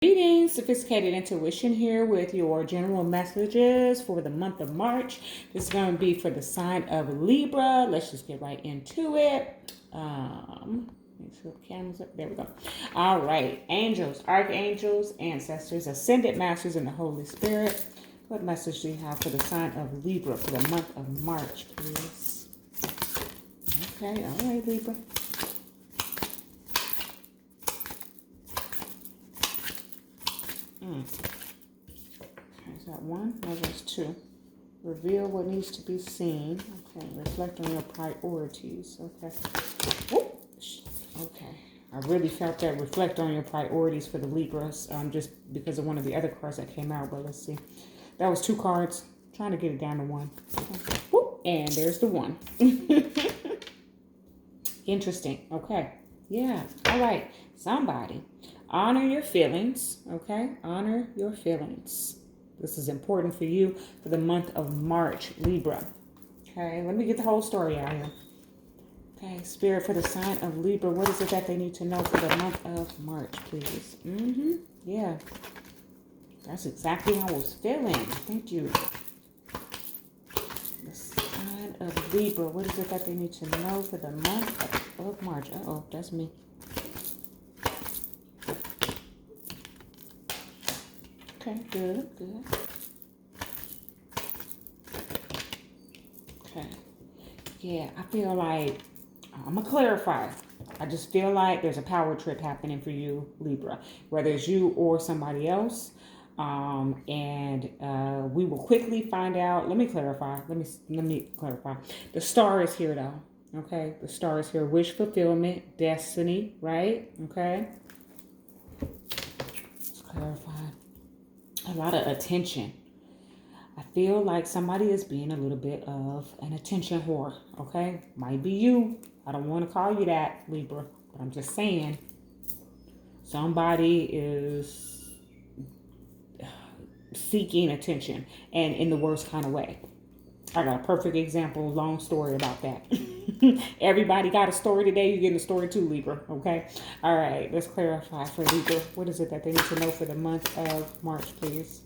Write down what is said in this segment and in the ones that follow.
Greetings, Sophisticated Intuition here with your general messages for the month of March. This is going to be for the sign of Libra. Let's just get right into it. Make sure the camera's up. There we go. All right. Angels, archangels, ancestors, ascended masters, and the Holy Spirit. What message do you have for the sign of Libra for the month of March, please? Okay. All right, Libra. Okay, is that one? No, there's two. Reveal what needs to be seen. Okay, reflect on your priorities. Okay. Whoop. Okay. I really felt that reflect on your priorities for the Libras, just because of one of the other cards that came out. But let's see. That was two cards. Trying to get it down to one. Okay. Whoop. And there's the one. Interesting. Okay. Yeah. All right. Somebody. Honor your feelings, okay? Honor your feelings. This is important for you for the month of March, Libra. Okay, let me get the whole story out here. Okay, Spirit, for the sign of Libra, what is it that they need to know for the month of March, please? Yeah. That's exactly how I was feeling. Thank you. The sign of Libra, what is it that they need to know for the month of March? Uh-oh, that's me. Okay, good. Okay. Yeah, I feel like, I'm going to clarify. I just feel like there's a power trip happening for you, Libra, whether it's you or somebody else. And we will quickly find out. Let me clarify. Let me clarify. The star is here, though. Okay, the star is here. Wish fulfillment, destiny, right? Okay. Let's clarify. A lot of attention. I feel like somebody is being a little bit of an attention whore, okay? Might be you. I don't want to call you that, Libra, but I'm just saying somebody is seeking attention, and in the worst kind of way. I got a perfect example, long story about that. Everybody got a story today. You're getting a story too, Libra, okay? All right, let's clarify for Libra. What is it that they need to know for the month of March, please?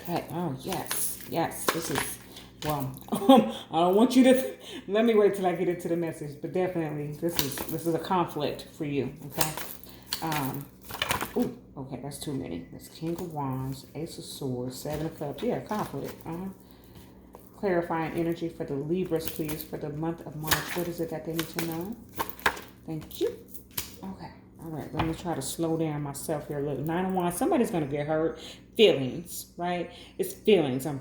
Okay, oh, yes, this is, well, I don't want you to, let me wait till I get into the message, but definitely this is a conflict for you, okay? Okay, that's too many. That's King of Wands, Ace of Swords, Seven of Cups. Yeah, conflict, Clarifying energy for the Libras, please, for the month of March. What is it that they need to know? Thank you. Okay. All right. Let me try to slow down myself here a little. 9 of Wands. Somebody's going to get hurt. Feelings, right? It's feelings. I'm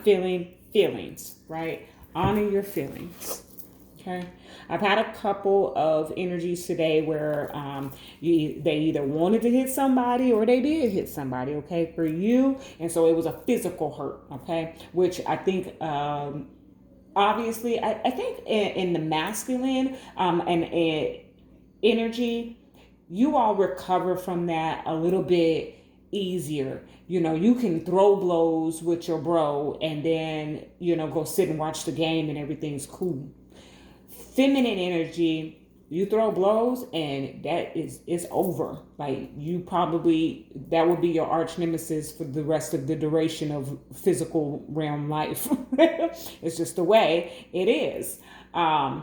feeling feelings, right? Honor your feelings. Okay. I've had a couple of energies today where they either wanted to hit somebody or they did hit somebody, okay, for you. And so it was a physical hurt, okay, which I think, obviously, I think in the masculine and energy, you all recover from that a little bit easier. You know, you can throw blows with your bro and then, go sit and watch the game and everything's cool. Feminine energy, you throw blows and it's over. Like, that would be your arch nemesis for the rest of the duration of physical realm life. It's just the way it is. And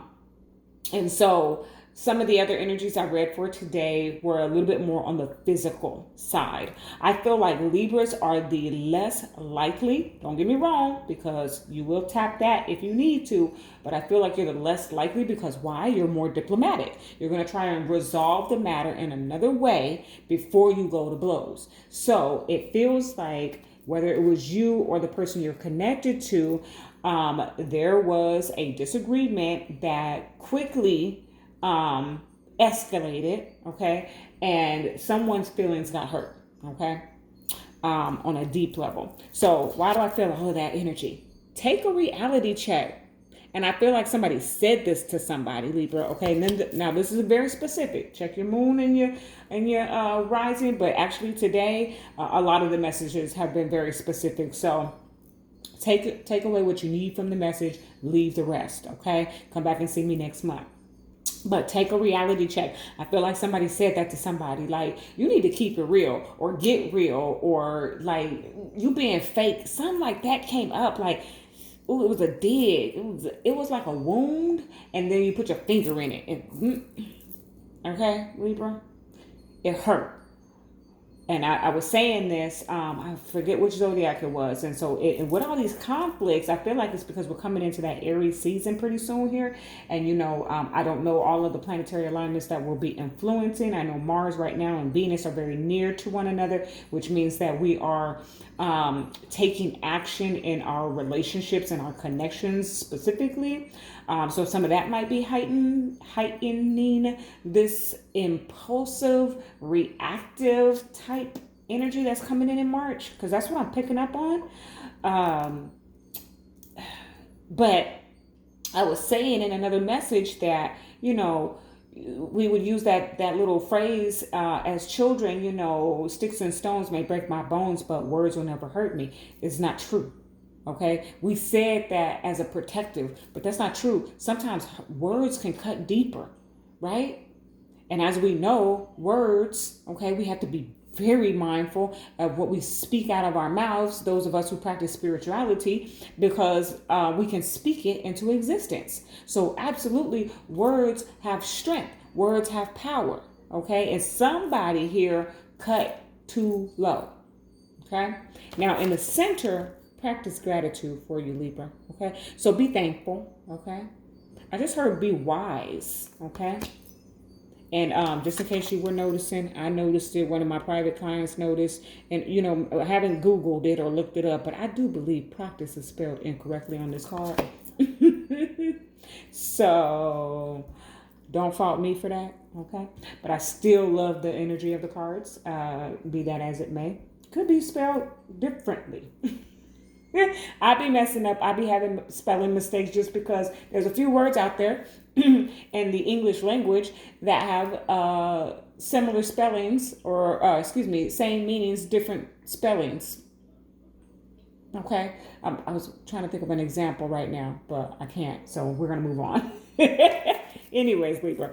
so some of the other energies I read for today were a little bit more on the physical side. I feel like Libras are the less likely, don't get me wrong, because you will tap that if you need to, but I feel like you're the less likely because why? You're more diplomatic. You're going to try and resolve the matter in another way before you go to blows. So it feels like whether it was you or the person you're connected to, there was a disagreement that quickly escalated, okay, and someone's feelings got hurt, okay, on a deep level. So why do I feel all of that energy? Take a reality check. And I feel like somebody said this to somebody, Libra, okay, and then now this is very specific. Check your moon and your rising, but actually today a lot of the messages have been very specific. So take away what you need from the message, leave the rest, okay? Come back and see me next month. But take a reality check. I feel like somebody said that to somebody. Like, you need to keep it real or get real, or like you being fake. Something like that came up. Like, ooh, it was a dig. It was like a wound, and then you put your finger in it. Okay, Libra, it hurt. And I was saying this, I forget which zodiac it was. And so with all these conflicts, I feel like it's because we're coming into that Aries season pretty soon here. And, I don't know all of the planetary alignments that will be influencing. I know Mars right now and Venus are very near to one another, which means that we are taking action in our relationships and our connections specifically. So some of that might be heightening this impulsive, reactive type energy that's coming in March, because that's what I'm picking up on. But I was saying in another message that, we would use that little phrase as children, sticks and stones may break my bones, but words will never hurt me. It's not true. Okay, we said that as a protective, but that's not true. Sometimes words can cut deeper, right? And as we know, words, okay, we have to be very mindful of what we speak out of our mouths, those of us who practice spirituality, because we can speak it into existence. So absolutely, words have strength. Words have power, okay? And somebody here cut too low, okay? Now, in the center, practice gratitude for you, Libra, okay? So be thankful, okay? I just heard be wise, okay? And just in case you were noticing, I noticed it, one of my private clients noticed, and I haven't Googled it or looked it up, but I do believe practice is spelled incorrectly on this card. So don't fault me for that, okay? But I still love the energy of the cards, be that as it may. Could be spelled differently. I be messing up. I be having spelling mistakes just because there's a few words out there in the English language that have similar spellings or, same meanings, different spellings. Okay. I was trying to think of an example right now, but I can't. So we're going to move on. Anyways, Libra.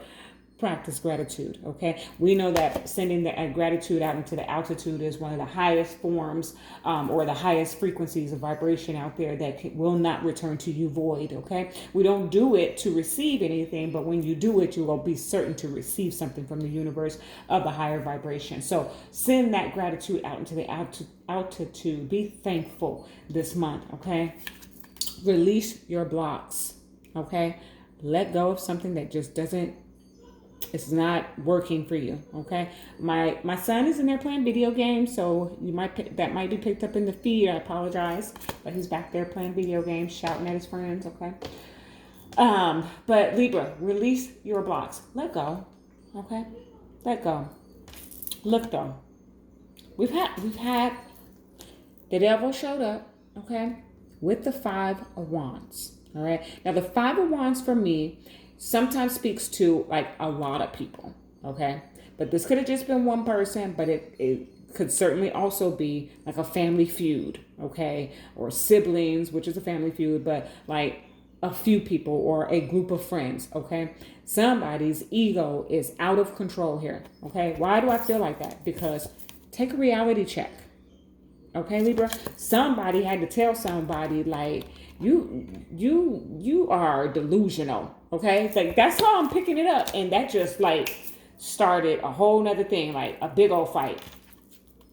Practice gratitude, okay? We know that sending the gratitude out into the altitude is one of the highest forms or the highest frequencies of vibration out there that will not return to you void, okay? We don't do it to receive anything, but when you do it, you will be certain to receive something from the universe of a higher vibration. So send that gratitude out into the altitude. Be thankful this month, okay? Release your blocks, okay? Let go of something that just it's not working for you, okay? My son is in there playing video games, so that might be picked up in the feed. I apologize, but he's back there playing video games, shouting at his friends, okay? But Libra, release your blocks. Let go, okay? Let go. Look though, we've had the devil showed up, okay, with the 5 of Wands. All right. Now the 5 of Wands for me sometimes speaks to like a lot of people, okay? But this could have just been one person, but it could certainly also be like a family feud, okay? Or siblings, which is a family feud, but like a few people or a group of friends, okay? Somebody's ego is out of control here, okay? Why do I feel like that? Because take a reality check, okay, Libra? Somebody had to tell somebody like, you are delusional, okay? It's like, that's how I'm picking it up. And that just like started a whole nother thing, like a big old fight.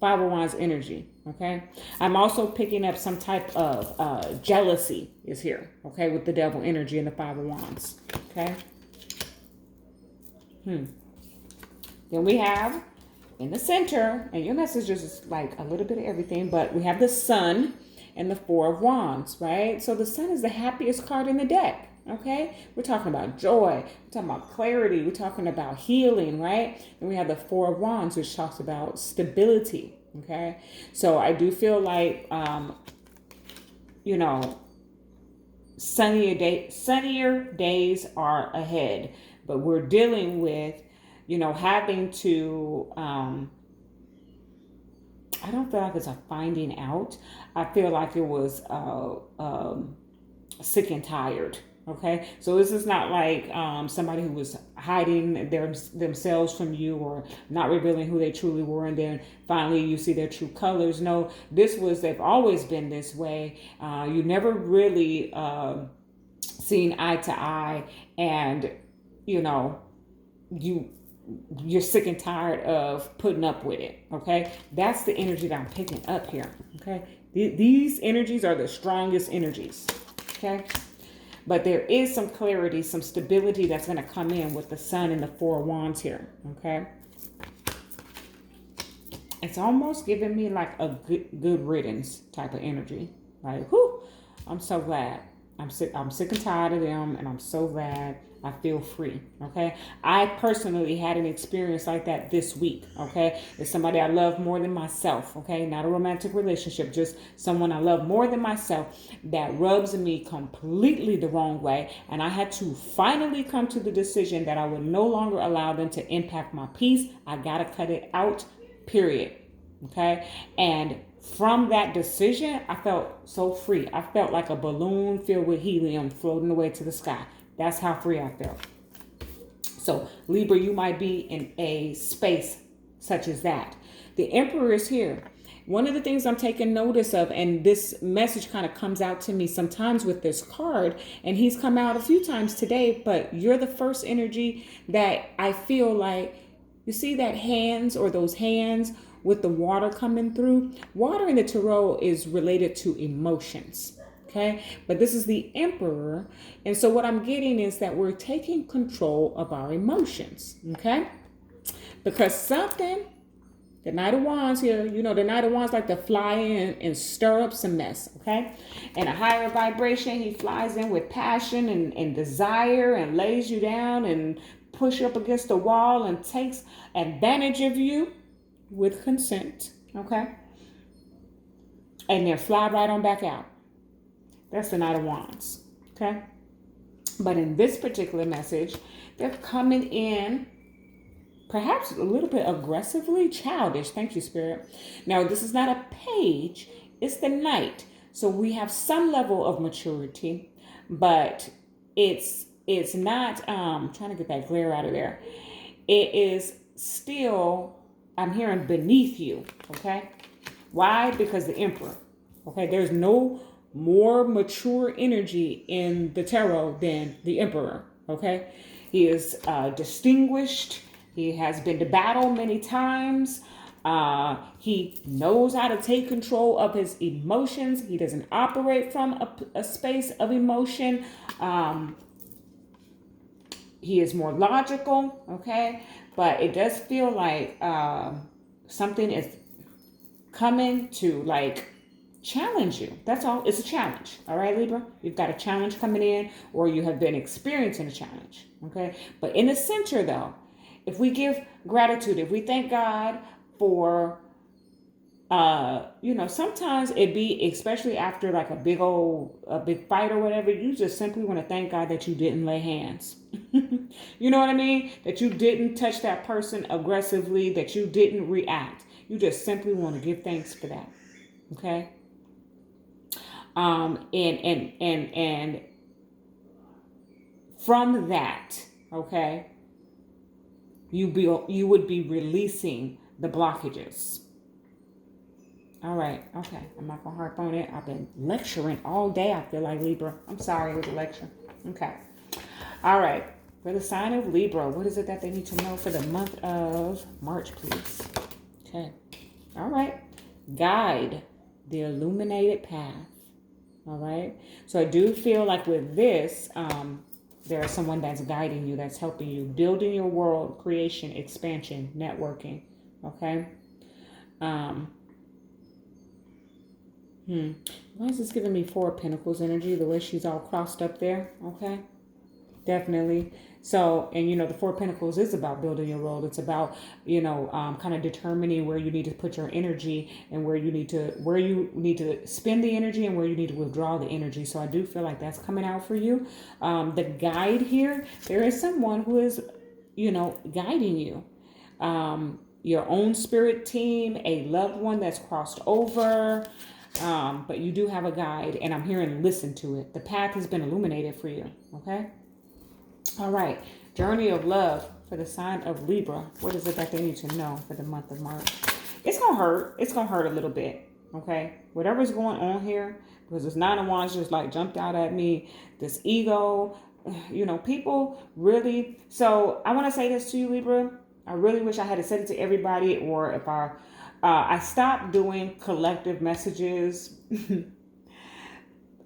5 of Wands energy, okay? I'm also picking up some type of jealousy is here, okay? With the devil energy and the 5 of Wands, okay? Then we have in the center, and your message is like a little bit of everything, but we have the Sun and the 4 of Wands, right? So the Sun is the happiest card in the deck, okay? We're talking about joy. We're talking about clarity. We're talking about healing, right? And we have the 4 of Wands, which talks about stability, okay? So I do feel like, sunnier days are ahead, but we're dealing with, having to, I don't feel like it's a finding out. I feel like it was sick and tired. Okay, so this is not like somebody who was hiding themselves from you or not revealing who they truly were, and then finally you see their true colors. No, they've always been this way. You never really seen eye to eye, and you know you're sick and tired of putting up with it. Okay, that's the energy that I'm picking up here. Okay, these energies are the strongest energies. Okay. But there is some clarity, some stability that's going to come in with the Sun and the Four of Wands here, okay? It's almost giving me like a good riddance type of energy. Like, whew, I'm so glad. I'm sick and tired of them, and I'm so glad I feel free, okay? I personally had an experience like that this week, okay? It's somebody I love more than myself, okay? Not a romantic relationship, just someone I love more than myself that rubs me completely the wrong way, and I had to finally come to the decision that I would no longer allow them to impact my peace. I gotta cut it out, period, okay? And from that decision, I felt so free. I felt like a balloon filled with helium floating away to the sky. That's how free I felt. So, Libra, you might be in a space such as that. The Emperor is here. One of the things I'm taking notice of, and this message kind of comes out to me sometimes with this card, and he's come out a few times today, but you're the first energy that I feel like, you see that hands or those hands with the water coming through? Water in the tarot is related to emotions. Okay, but this is the Emperor. And so what I'm getting is that we're taking control of our emotions. Okay, because something, the Knight of Wands here, you know, the Knight of Wands like to fly in and stir up some mess. Okay, and a higher vibration, he flies in with passion and desire and lays you down and push you up against the wall and takes advantage of you with consent. Okay, and then fly right on back out. That's the Knight of Wands, okay? But in this particular message, they're coming in perhaps a little bit aggressively childish. Thank you, Spirit. Now, this is not a page. It's the Knight. So we have some level of maturity, but it's not, trying to get that glare out of there. It is still, I'm hearing beneath you, okay? Why? Because the Emperor, okay? There's no more mature energy in the tarot than the Emperor, okay? He is distinguished. He has been to battle many times. He knows how to take control of his emotions. He doesn't operate from a space of emotion. He is more logical, okay? But it does feel like something is coming to like challenge you. That's all. It's a challenge. All right, Libra? You've got a challenge coming in, or you have been experiencing a challenge. Okay. But in the center, though, if we give gratitude, if we thank God for, sometimes it be, especially after like a big fight or whatever, you just simply want to thank God that you didn't lay hands. You know what I mean? That you didn't touch that person aggressively, that you didn't react. You just simply want to give thanks for that. Okay. And from that, okay, you would be releasing the blockages. All right, okay, I'm not gonna harp on it. I've been lecturing all day. I feel like, Libra. I'm sorry, it was a lecture. Okay. All right, for the sign of Libra, what is it that they need to know for the month of March, please? Okay. All right. Guide the illuminated path. All right. So I do feel like with this, there's someone that's guiding you, that's helping you, building your world, creation, expansion, networking. Okay. Why is this giving me Four of Pentacles energy, the way she's all crossed up there? Okay. Definitely. So, and the Four of Pentacles is about building your world. It's about, kind of determining where you need to put your energy and where you need to spend the energy and where you need to withdraw the energy. So I do feel like that's coming out for you. The guide here, there is someone who is, guiding you. Your own spirit team, a loved one that's crossed over. But you do have a guide, and I'm hearing listen to it. The path has been illuminated for you. Okay. All right. Journey of love for the sign of Libra. What is it that they need to know for the month of March? It's going to hurt. It's going to hurt a little bit. Okay. Whatever's going on here, because this Nine of Wands just like jumped out at me. This ego, people really. So I want to say this to you, Libra. I really wish I had said it to everybody, or if I stopped doing collective messages.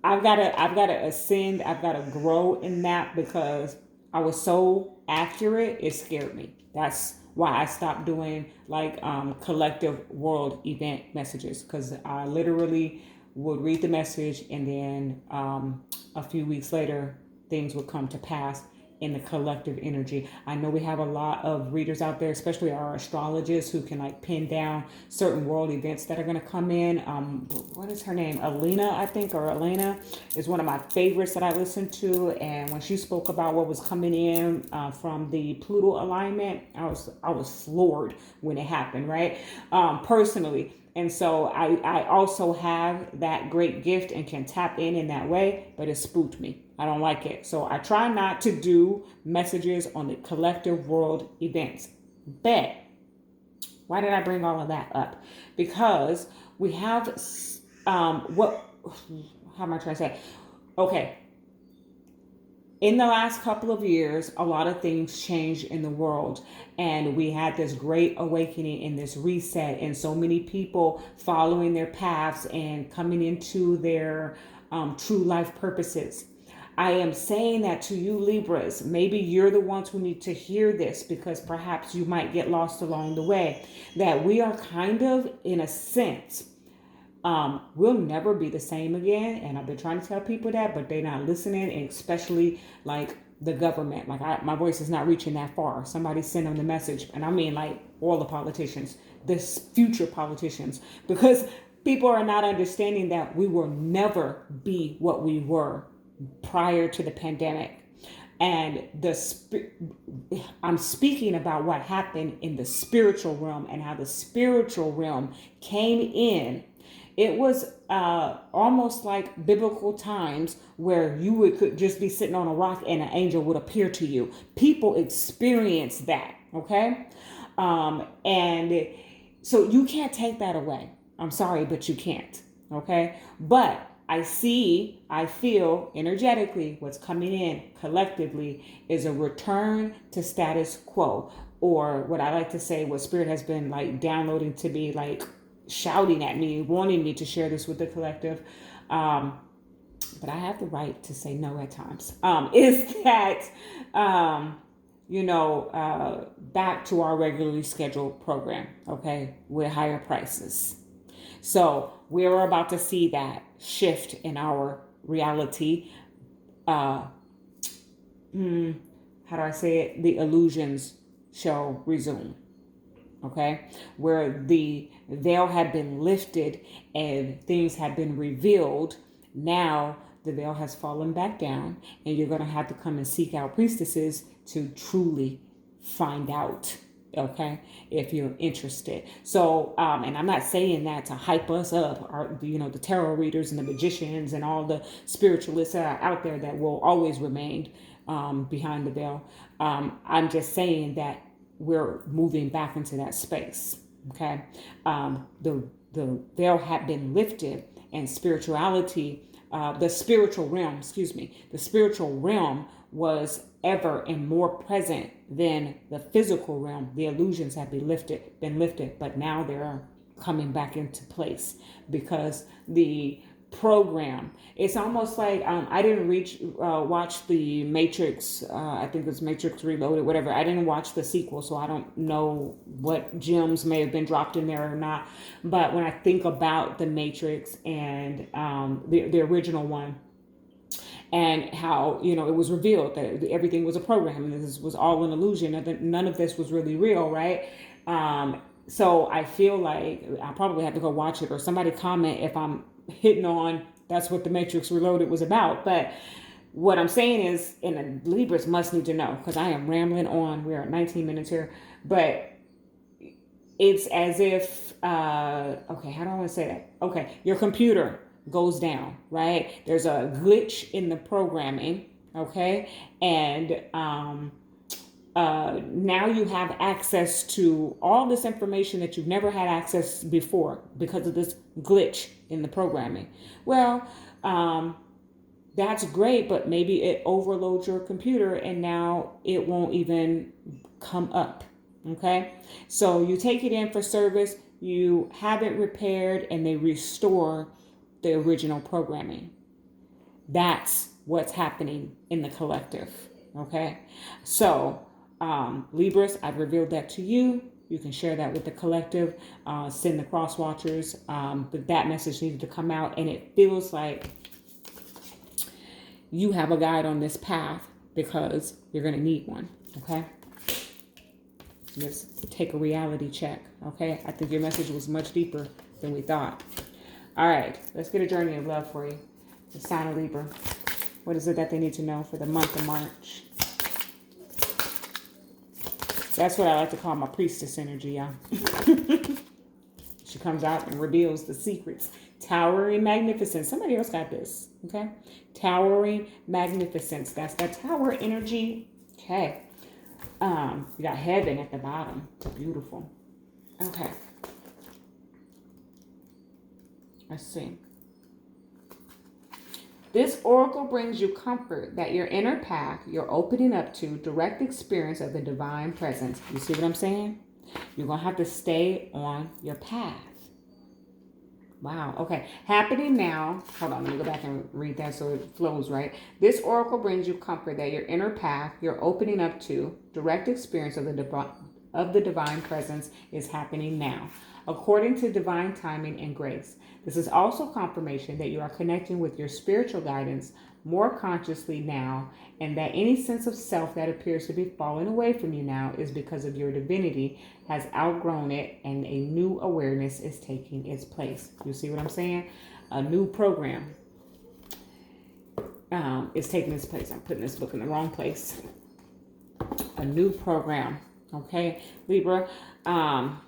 I've gotta ascend. I've gotta grow in that, because I was so accurate. It scared me. That's why I stopped doing like collective world event messages, because I literally would read the message, and then a few weeks later things would come to pass in the collective energy. I know we have a lot of readers out there, especially our astrologists, who can like pin down certain world events that are going to come in. What is her name? Alina, I think, or Elena is one of my favorites that I listened to. And when she spoke about what was coming in from the Pluto alignment, I was floored when it happened, right? Personally. And so I also have that great gift and can tap in that way, but it spooked me. I don't like it. So I try not to do messages on the collective world events. But why did I bring all of that up? Because we have, how am I trying to say? Okay. In the last couple of years, a lot of things changed in the world, and we had this great awakening and this reset, and so many people following their paths and coming into their true life purposes. I am saying that to you, Libras. Maybe you're the ones who need to hear this, because perhaps you might get lost along the way. That we are kind of, in a sense, we'll never be the same again. And I've been trying to tell people that, but they're not listening, and especially like the government. Like my voice is not reaching that far. Somebody send them the message. And I mean like all the politicians, this future politicians, because people are not understanding that we will never be what we were prior to the pandemic. And I'm speaking about what happened in the spiritual realm and how the spiritual realm came in. It was almost like biblical times, where you could just be sitting on a rock and an angel would appear to you. People experience that, okay? And so you can't take that away. I'm sorry, but you can't, okay? But I feel energetically what's coming in collectively is a return to status quo, or what I like to say, what Spirit has been like downloading to me, like shouting at me, wanting me to share this with the collective. But I have the right to say no at times. Is that, back to our regularly scheduled program, okay, with higher prices. So we're about to see that shift in our reality. How do I say it? The illusions shall resume. Okay, where the veil had been lifted and things had been revealed. Now the veil has fallen back down, and you're going to have to come and seek out priestesses to truly find out. Okay, if you're interested. So, and I'm not saying that to hype us up, or the tarot readers and the magicians and all the spiritualists that are out there that will always remain behind the veil. I'm just saying that we're moving back into that space. Okay, the veil had been lifted, and spirituality, the spiritual realm was ever and more present than the physical realm. The illusions have been lifted, but now they're coming back into place, because the program, it's almost like I didn't watch the Matrix. I think it's Matrix Reloaded, whatever. I didn't watch the sequel, so I don't know what gems may have been dropped in there or not. But when I think about the Matrix and the original one, and how it was revealed that everything was a program and this was all an illusion, and none of this was really real, right? So I feel like I probably have to go watch it, or somebody comment if I'm hitting on that's what the Matrix Reloaded was about. But what I'm saying is, and the Libras must need to know, because I am rambling on. We're at 19 minutes here, but it's as if okay, how do I want to say that? Okay, your computer goes down, right? There's a glitch in the programming, okay? And now you have access to all this information that you've never had access before because of this glitch in the programming. Well, that's great, but maybe it overloads your computer and now it won't even come up. Okay, so you take it in for service, you have it repaired, and they restore the original programming. That's what's happening in the collective. Okay, so Libras, I've revealed that to you. You can share that with the collective, send the cross watchers, but that message needed to come out, and it feels like you have a guide on this path because you're going to need one. Okay. Just take a reality check, okay? I think your message was much deeper than we thought. All right, let's get a journey of love for you. The sign of Libra. What is it that they need to know for the month of March? That's what I like to call my priestess energy, y'all. She comes out and reveals the secrets. Towering magnificence. Somebody else got this, okay? Towering magnificence. That's that tower energy. Okay. You got heaven at the bottom. Beautiful. Okay. Let's see. This oracle brings you comfort that your inner path you're opening up to direct experience of the divine presence. You see what I'm saying? You're going to have to stay on your path. Wow. Okay. Happening now. Hold on. Let me go back and read that so it flows right. This oracle brings you comfort that your inner path you're opening up to direct experience of the divine presence is happening now, according to divine timing and grace. This is also confirmation that you are connecting with your spiritual guidance more consciously now, and that any sense of self that appears to be falling away from you now is because of your divinity has outgrown it and a new awareness is taking its place. You see what I'm saying? A new program is taking its place. I'm putting this book in the wrong place. A new program. Okay, Libra. Wow.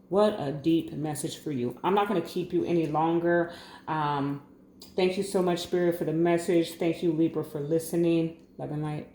What a deep message for you. I'm not going to keep you any longer. Thank you so much, Spirit, for the message. Thank you, Libra, for listening. Love and light.